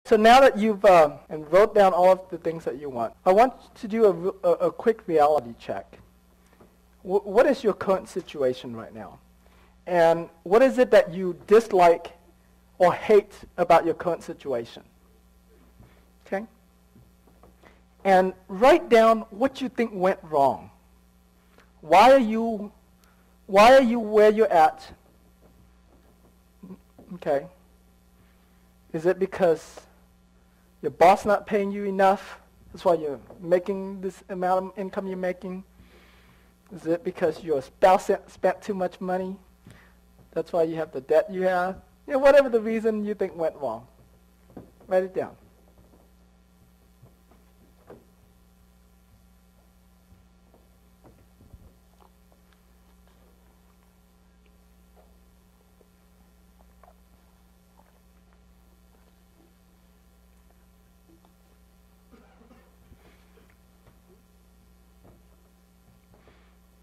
So now that you've and wrote down all of the things that you want, I want to do a quick reality check. What is your current situation right now? And what is it that you dislike or hate about your current situation? Okay? And write down what you think went wrong. Why are you where you're at? Okay. Is it because your boss not paying you enough? That's why you're making this amount of income you're making? Is it because your spouse spent too much money? That's why you have the debt you have? You know, whatever the reason you think went wrong. Write it down.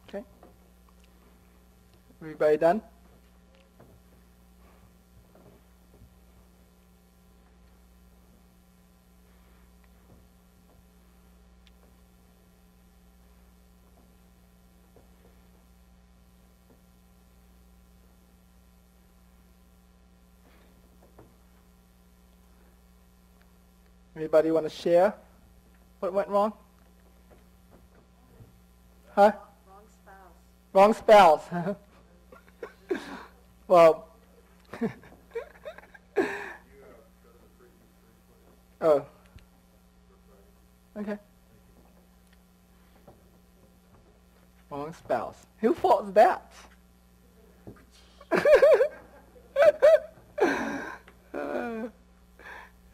Okay. Everybody done? Anybody want to share what went wrong? Huh? Wrong spouse. Wrong spouse. Well. Oh. Okay. Wrong spouse. Whose fault is that?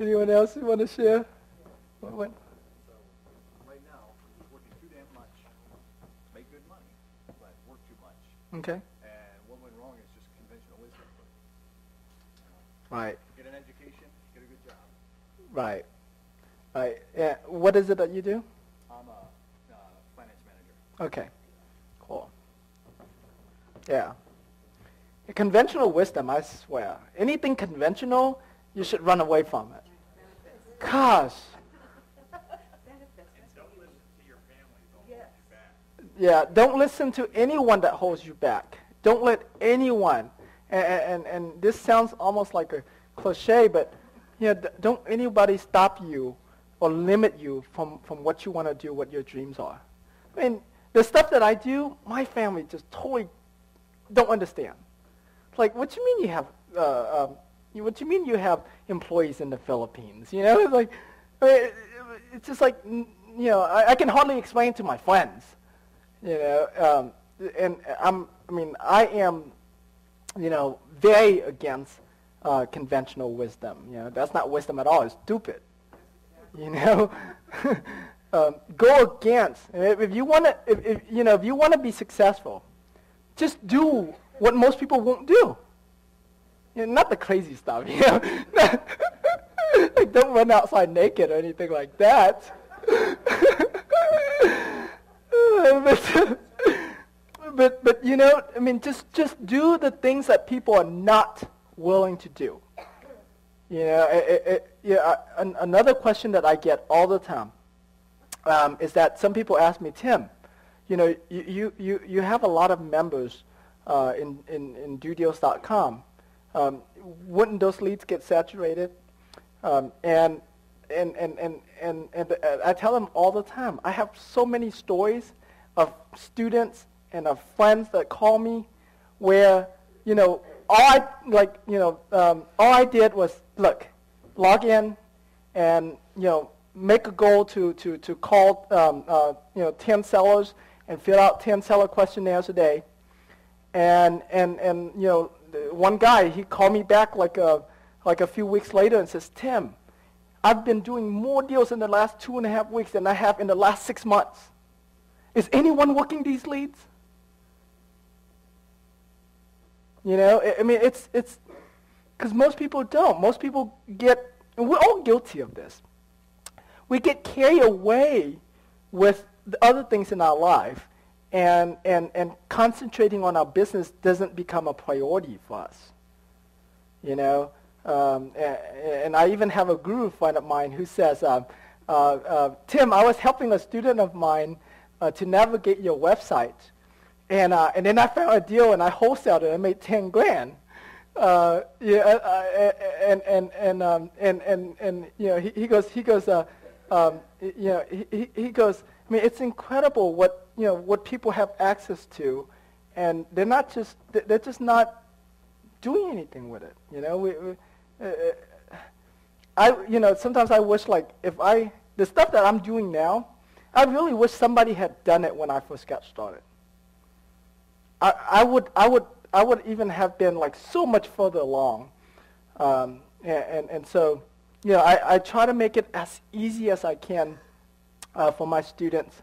Anyone else who want to share? What? So, right now, he's working too damn much. Make good money, but work too much. Okay. And what went wrong is just conventional wisdom. Right. Get an education, get a good job. Right. Right. Yeah. What is it that you do? I'm a finance manager. Okay. Cool. Yeah. Conventional wisdom, I swear. Anything conventional, you should run away from it. Gosh. And don't listen to your family. Don't hold you back. Yeah, don't listen to anyone that holds you back. Don't let anyone, and this sounds almost like a cliche, but you know, don't anybody stop you or limit you from what you want to do, what your dreams are. I mean, the stuff that I do, my family just totally don't understand. Like, what you mean you have, what you mean you have employees in the Philippines? You know, it's like, I mean, it's just like, you know, I can hardly explain to my friends. You know, and I am, you know, very against conventional wisdom. You know, that's not wisdom at all. It's stupid. You know, go against. If you want to, if you want to be successful, just do what most people won't do. You know, not the crazy stuff. You know, like don't run outside naked or anything like that. But you know, I mean, just do the things that people are not willing to do. You know, another question that I get all the time is that some people ask me, Tim, you know, you have a lot of members in dodeals.com. Wouldn't those leads get saturated? And I tell them all the time, I have so many stories of students and of friends that call me where, you know, all I did was, look, log in and, you know, make a goal to call, 10 sellers and fill out 10 seller questionnaires a day. And you know, one guy, he called me back like a few weeks later and says, Tim, I've been doing more deals in the last 2.5 weeks than I have in the last 6 months. Is anyone working these leads? You know, I mean, it's because most people don't. Most people get, and we're all guilty of this. We get carried away with the other things in our life, and concentrating on our business doesn't become a priority for us. You know, And I even have a guru friend of mine who says, Tim, I was helping a student of mine to navigate your website, and then I found a deal and I wholesaled it and made 10 grand. He goes, he goes, I mean, it's incredible what people have access to, and they're just not doing anything with it. Sometimes I wish, like, the stuff that I'm doing now, I really wish somebody had done it when I first got started. I would even have been like so much further along, and so I try to make it as easy as I can for my students.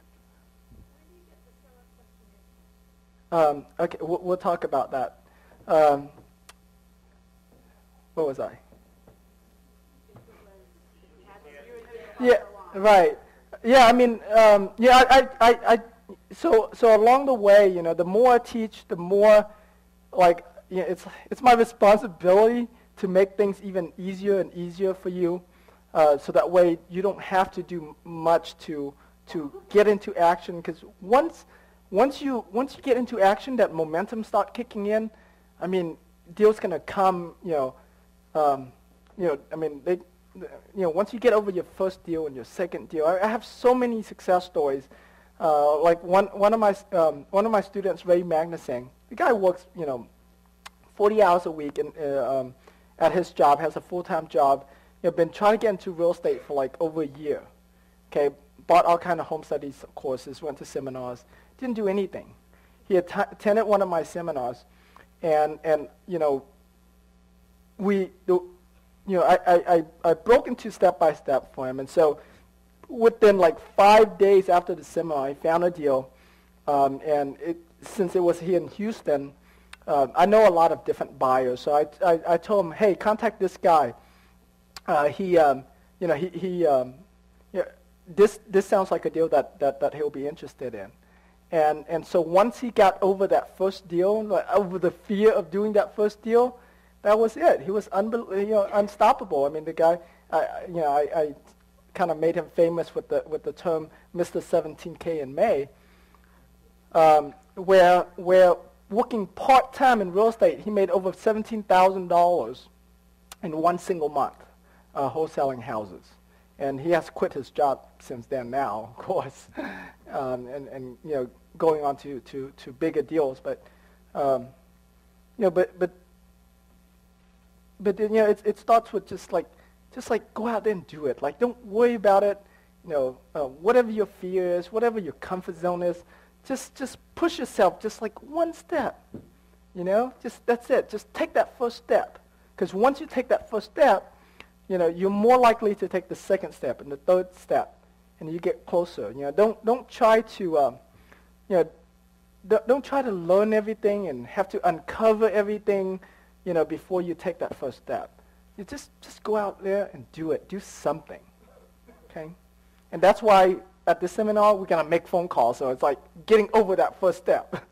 Okay, we'll talk about that. What was I? Yeah, right. Yeah, I mean, so along the way, the more I teach, the more, like, it's my responsibility to make things even easier and easier for you, so that way you don't have to do much to get into action. Because once you get into action, that momentum start kicking in. I mean, deals gonna come. I mean, once you get over your first deal and your second deal, I have so many success stories. Like one of my students, Ray Magnuson, the guy works 40 hours a week at his job, has a full-time job. Been trying to get into real estate for like over a year. Okay, bought all kind of home studies courses, went to seminars, didn't do anything. He attended one of my seminars, and I broke into step by step for him, and so within like 5 days after the seminar, I found a deal, and since it was here in Houston, I know a lot of different buyers, so I told him, hey, contact this guy. This sounds like a deal that he'll be interested in, and so once he got over that first deal, like, over the fear of doing that first deal, that was it. He was unstoppable. I mean, the guy, I kind of made him famous with the term Mr. 17K in May, where working part-time in real estate, he made over $17,000 in one single month, wholesaling houses. And he has quit his job since then now, of course, and going on to bigger deals. But it starts with just like go out there and do it. Like, don't worry about it. Whatever your fear is, whatever your comfort zone is, just push yourself just like one step. That's it. Just take that first step. Because once you take that first step, you're more likely to take the second step and the third step, and you get closer. Don't try to don't try to learn everything and have to uncover everything, before you take that first step. You just go out there and do it. Do something, okay? And that's why at this seminar we're gonna make phone calls. So it's like getting over that first step.